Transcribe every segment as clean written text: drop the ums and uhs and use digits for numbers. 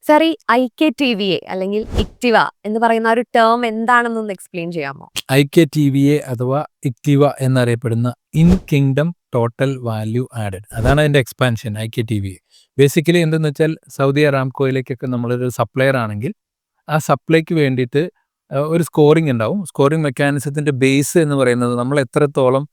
Sir, ഈ IKTVA അല്ലെങ്കിൽ ഇക്തിവ എന്ന് പറയുന്ന ഒരു ടേം എന്താണെന്നൊന്ന് എക്സ്പ്ലെയിൻ ചെയ്യാമോ? IKTVA അഥവാ ഇക്തിവ എന്നറിയപ്പെടുന്ന in kingdom total value added, അതാണ് അതിൻ്റെ എക്സ്പാൻഷൻ. IKTVA ബേസിക്കലി എന്തെന്ന് വെച്ചാൽ, സൗദി അറാംകോയിലേക്കൊക്കെ നമ്മളൊരു സപ്ലയർ ആണെങ്കിൽ ആ സപ്ലൈക്ക് വേണ്ടിയിട്ട് ഒരു സ്കോറിംഗ് ഉണ്ടാവും. സ്കോറിംഗ് മെക്കാനിസത്തിൻ്റെ ബേസ് എന്ന് പറയുന്നത് നമ്മൾ എത്രത്തോളം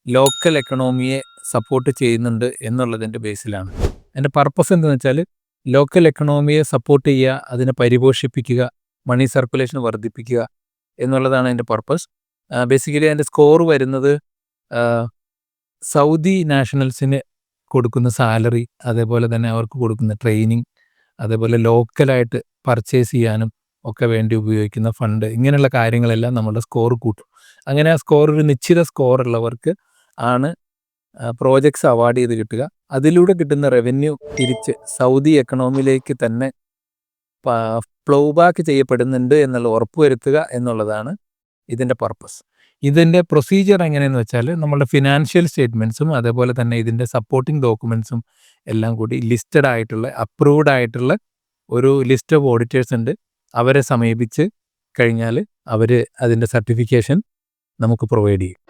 ലോക്കൽ എക്കണോമിയെ സപ്പോർട്ട് ചെയ്യുന്നുണ്ട് എന്നുള്ളതിൻ്റെ ബേസിലാണ്. അതിൻ്റെ പർപ്പസ് എന്താണെന്ന് വെച്ചാൽ, ലോക്കൽ എക്കണോമിയെ സപ്പോർട്ട് ചെയ്യുക, അതിനെ പരിപോഷിപ്പിക്കുക, മണി സർക്കുലേഷൻ വർദ്ധിപ്പിക്കുക എന്നുള്ളതാണ് അതിൻ്റെ പർപ്പസ്. ബേസിക്കലി അതിൻ്റെ സ്കോർ വരുന്നത് സൗദി നാഷണൽസിന് കൊടുക്കുന്ന സാലറി, അതേപോലെ തന്നെ അവർക്ക് കൊടുക്കുന്ന ട്രെയിനിങ്, അതേപോലെ ലോക്കലായിട്ട് പർച്ചേസ് ചെയ്യാനും ഒക്കെ വേണ്ടി ഉപയോഗിക്കുന്ന ഫണ്ട്, ഇങ്ങനെയുള്ള കാര്യങ്ങളെല്ലാം നമ്മുടെ സ്കോർ കൂട്ടും. അങ്ങനെ ആ സ്കോർ, ഒരു നിശ്ചിത സ്കോർ ഉള്ളവർക്ക് ആണ് പ്രോജക്ട്സ് അവാർഡ് ചെയ്ത് കിട്ടുക. അതിലൂടെ കിട്ടുന്ന റവന്യൂ തിരിച്ച് സൗദി എക്കണോമിയിലേക്ക് തന്നെ ഫ്ലോ ബാക്ക് ചെയ്യപ്പെടുന്നുണ്ട് എന്നുള്ള ഉറപ്പുവരുത്തുക എന്നുള്ളതാണ് ഇതിൻ്റെ പർപ്പസ്. ഇതിൻ്റെ പ്രൊസീജിയർ എങ്ങനെയെന്ന് വെച്ചാൽ, നമ്മളുടെ ഫിനാൻഷ്യൽ സ്റ്റേറ്റ്മെൻറ്റ്സും അതേപോലെ തന്നെ ഇതിൻ്റെ സപ്പോർട്ടിംഗ് ഡോക്യുമെൻറ്റ്സും എല്ലാം കൂടി ലിസ്റ്റഡ് ആയിട്ടുള്ള, അപ്രൂവ്ഡ് ആയിട്ടുള്ള ഒരു ലിസ്റ്റ് ഓഫ് ഓഡിറ്റേഴ്സ് ഉണ്ട്. അവരെ സമീപിച്ച് കഴിഞ്ഞാൽ അവർ അതിൻ്റെ സർട്ടിഫിക്കേഷൻ നമുക്ക് പ്രൊവൈഡ് ചെയ്യും.